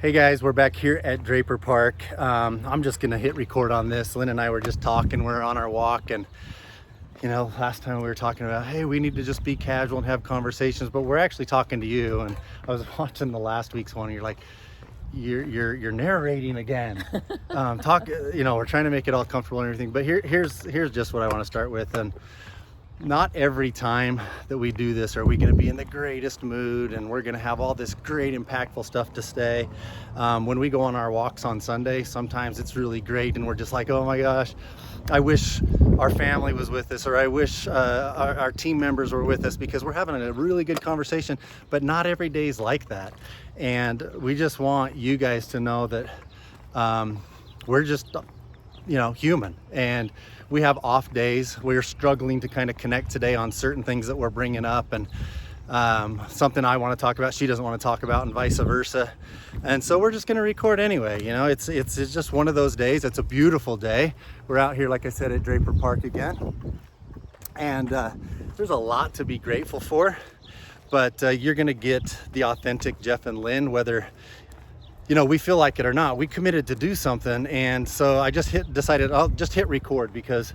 Hey guys, we're back here at Draper Park. I'm just gonna hit record on this. Lynn and I were just talking, we're on our walk, and last time we were talking about, hey, we need to just be casual and have conversations, but we're actually talking to you. And I was watching the last week's one, and you're like, you're narrating again. We're trying to make it all comfortable and everything, but here's just what I want to start with. And not every time that we do this are we going to be in the greatest mood and we're going to have all this great impactful stuff to say. When we go on our walks on Sunday, sometimes it's really great and we're just like, oh my gosh, I wish our family was with us, or I wish our team members were with us, because we're having a really good conversation. But not every day is like that, and we just want you guys to know that we're just human, and we have off days. We're struggling to kind of connect today on certain things that we're bringing up, and something I want to talk about she doesn't want to talk about, and vice versa. And so we're just going to record anyway. It's just one of those days. It's a beautiful day. We're out here, like I said, at Draper Park again, and there's a lot to be grateful for, but you're going to get the authentic Jeff and Lynn, whether we feel like it or not. We committed to do something, and so I just decided I'll just hit record, because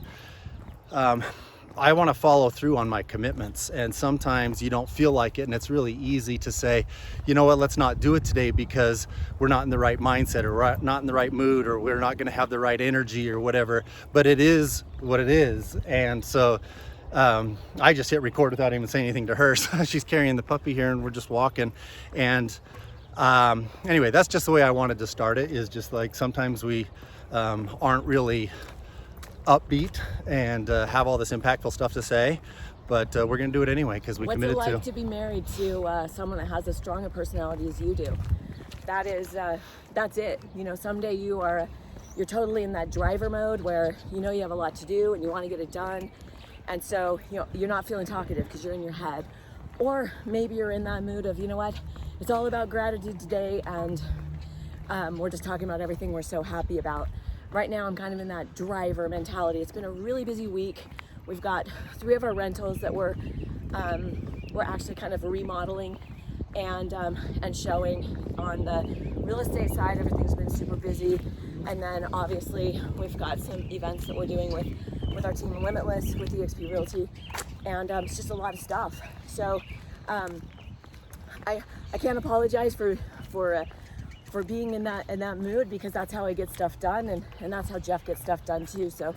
I want to follow through on my commitments, and sometimes you don't feel like it, and it's really easy to say, you know what, let's not do it today because we're not in the right mindset, or we're not in the right mood, or we're not going to have the right energy or whatever. But it is what it is, and so I just hit record without even saying anything to her. So she's carrying the puppy here, and we're just walking, and anyway, that's just the way I wanted to start it. Is just like sometimes we aren't really upbeat and have all this impactful stuff to say, but we're gonna do it anyway because we committed to. What's it like to be married to someone that has as strong a personality as you do? That's it. Someday you're totally in that driver mode where you have a lot to do and you want to get it done, and so you're not feeling talkative because you're in your head. Or maybe you're in that mood of, it's all about gratitude today, and we're just talking about everything we're so happy about. Right now, I'm kind of in that driver mentality. It's been a really busy week. We've got 3 of our rentals that we're actually kind of remodeling and showing. On the real estate side, everything's been super busy. And then obviously we've got some events that we're doing with our team Limitless, with eXp Realty, and it's just a lot of stuff. So I can't apologize for being in that mood, because that's how I get stuff done, and that's how Jeff gets stuff done too. So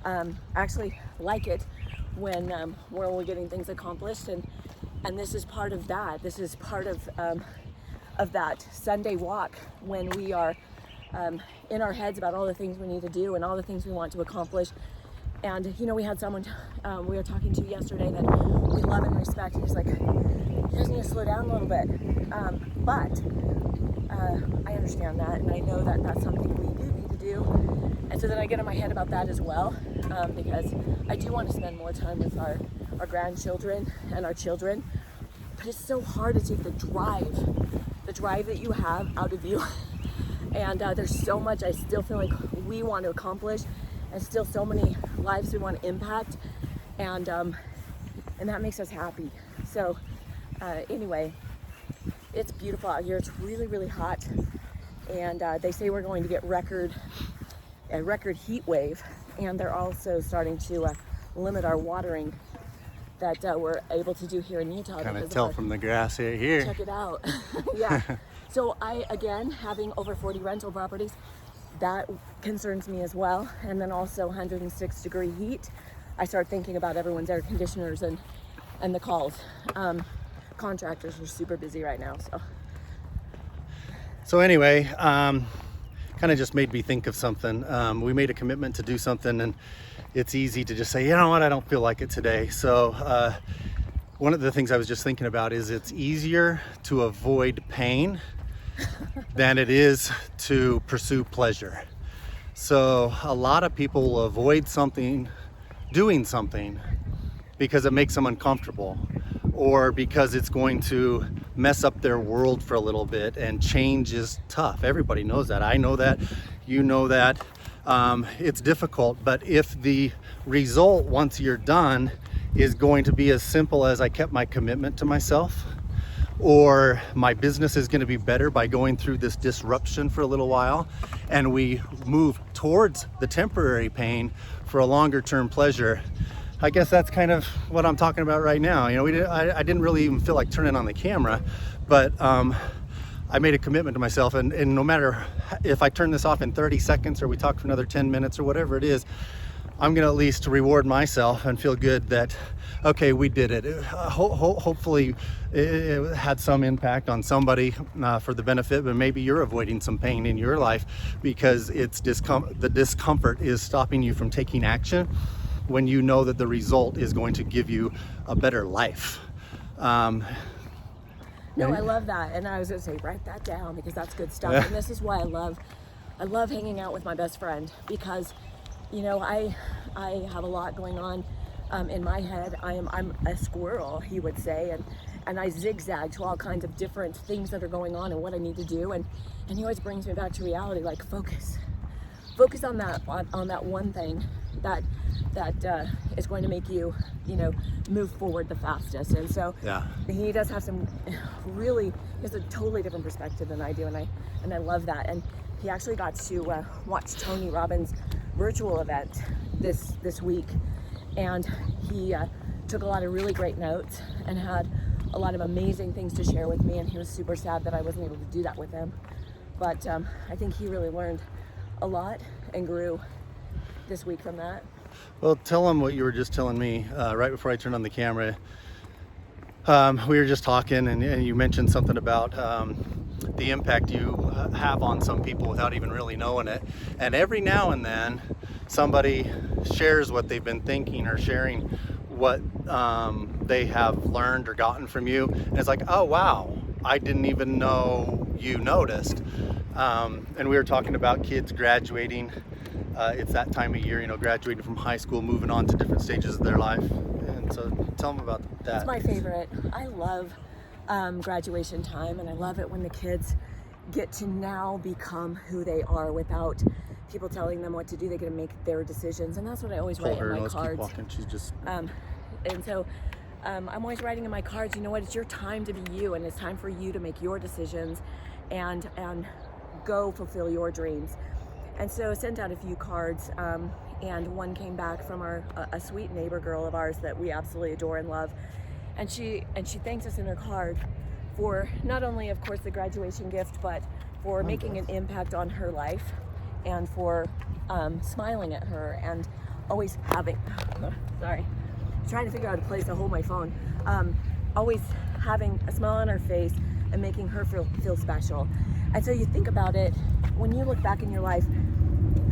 I actually like it when we're getting things accomplished, and this is part of that. This is part of that Sunday walk, when we are in our heads about all the things we need to do and all the things we want to accomplish. And we had someone we were talking to yesterday that we love and respect. He's like, you guys need to slow down a little bit, but I understand that, and I know that that's something we do need to do. And so then I get in my head about that as well, because I do want to spend more time with our grandchildren and our children, but it's so hard to take the drive that you have out of you. And there's so much I still feel like we want to accomplish, and still so many lives we want to impact, and that makes us happy. So anyway, it's beautiful out here. It's really, really hot, and they say we're going to get a record heat wave, and they're also starting to limit our watering that we're able to do here in Utah. Kind of tell from the grass here. Check it out. Yeah. So again, having over 40 rental properties, that concerns me as well. And then also 106 degree heat. I start thinking about everyone's air conditioners and the calls. Contractors are super busy right now. So anyway, kind of just made me think of something. We made a commitment to do something, and it's easy to just say, you know what, I don't feel like it today. So one of the things I was just thinking about is it's easier to avoid pain than it is to pursue pleasure. So a lot of people will avoid doing something because it makes them uncomfortable, or because it's going to mess up their world for a little bit, and change is tough. Everybody knows that. I know that. You know that. It's difficult, but if the result once you're done is going to be as simple as I kept my commitment to myself, or my business is going to be better by going through this disruption for a little while, and we move towards the temporary pain for a longer term pleasure. I guess that's kind of what I'm talking about right now. You know, I didn't really even feel like turning on the camera, but I made a commitment to myself, and no matter if I turn this off in 30 seconds or we talk for another 10 minutes or whatever it is, I'm gonna at least reward myself and feel good that, okay, we did it. Hopefully it had some impact on somebody for the benefit, but maybe you're avoiding some pain in your life because the discomfort is stopping you from taking action when you know that the result is going to give you a better life. No, I love that, and I was going to say, write that down because that's good stuff. And this is why I love hanging out with my best friend, because, you know, I have a lot going on in my head. I'm a squirrel, he would say, and I zigzag to all kinds of different things that are going on and what I need to do, and he always brings me back to reality, like focus on that one thing that is going to make you, you know, move forward the fastest. And so he does have some he has a totally different perspective than I do, and I love that. And he actually got to watch Tony Robbins' virtual event this week, and he took a lot of really great notes and had a lot of amazing things to share with me, and he was super sad that I wasn't able to do that with him. But I think he really learned a lot and grew this week from that. Well, tell them what you were just telling me right before I turned on the camera. We were just talking, and you mentioned something about the impact you have on some people without even really knowing it. And every now and then, somebody shares what they've been thinking or sharing what they have learned or gotten from you. And it's like, oh, wow, I didn't even know you noticed. And we were talking about kids graduating. It's that time of year, you know, graduating from high school, moving on to different stages of their life. And so tell them about that. It's my favorite. I love graduation time, and I love it when the kids get to now become who they are without people telling them what to do. They get to make their decisions, and that's what I always write in my cards. Keep walking. She's just... and so I'm always writing in my cards, you know what, it's your time to be you, and it's time for you to make your decisions and go fulfill your dreams. And so I sent out a few cards, and one came back from a sweet neighbor girl of ours that we absolutely adore and love. And she thanks us in her card for not only, of course, the graduation gift, but for making an impact on her life, and for smiling at her and always having, sorry, trying to figure out a place to hold my phone, always having a smile on her face and making her feel special. And so you think about it, when you look back in your life,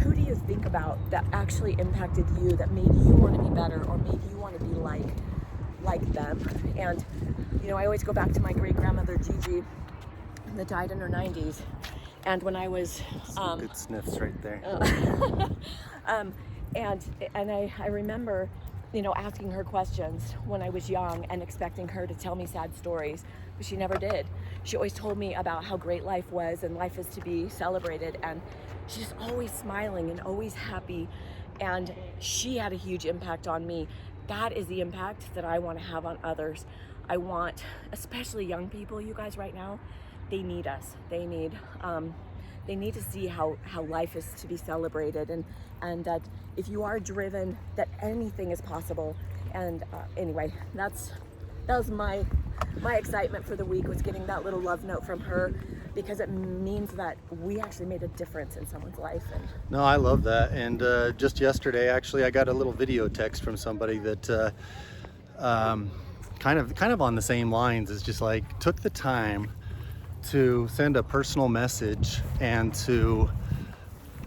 who do you think about that actually impacted you, that made you want to be better or made you want to be like them? And, you know, I always go back to my great-grandmother Gigi that died in her 90s. And when I was... Some good sniffs right there. And I remember, you know, asking her questions when I was young and expecting her to tell me sad stories, but she never did. She always told me about how great life was, and life is to be celebrated, and she's always smiling and always happy, and she had a huge impact on me. That is the impact that I want to have on others. I want, especially young people, you guys, right now, they need us. They need to see how life is to be celebrated, and that if you are driven, that anything is possible. And anyway, that was my excitement for the week, was getting that little love note from her, because it means that we actually made a difference in someone's life. And no, I love that. And just yesterday, actually, I got a little video text from somebody that kind of on the same lines. Is just like, took the time to send a personal message and to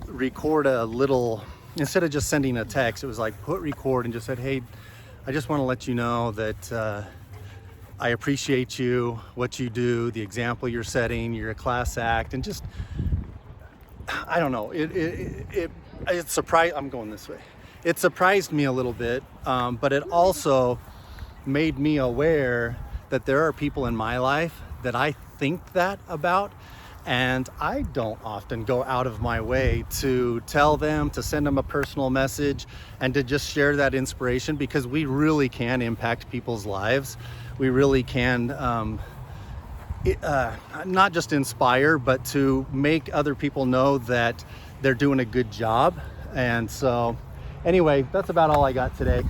record a little, instead of just sending a text, it was like put record and just said, hey, I just want to let you know that I appreciate you, what you do, the example you're setting, you're a class act, and just, I don't know, it surprised, I'm going this way. It surprised me a little bit, but it also made me aware that there are people in my life that I think that about, and I don't often go out of my way to tell them, to send them a personal message, and to just share that inspiration, because we really can impact people's lives. We really can not just inspire, but to make other people know that they're doing a good job. And so anyway, that's about all I got today.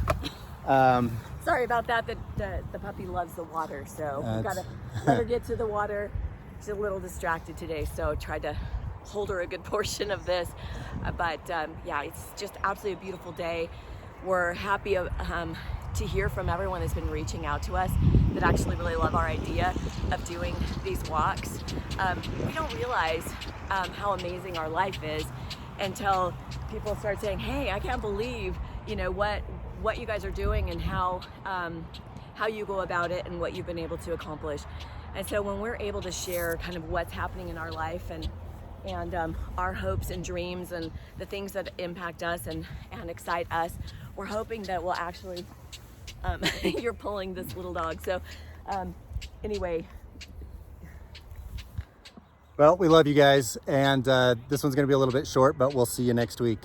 Sorry about that. The puppy loves the water, so we've got to let her get to the water. She's a little distracted today, so tried to hold her a good portion of this. But yeah, it's just absolutely a beautiful day. We're happy to hear from everyone that's been reaching out to us that actually really love our idea of doing these walks. We don't realize how amazing our life is until people start saying, hey, I can't believe, you know, what you guys are doing and how you go about it and what you've been able to accomplish. And so when we're able to share kind of what's happening in our life and our hopes and dreams and the things that impact us and excite us, we're hoping that we'll actually, you're pulling this little dog. So anyway. Well, we love you guys. And this one's going to be a little bit short, but we'll see you next week.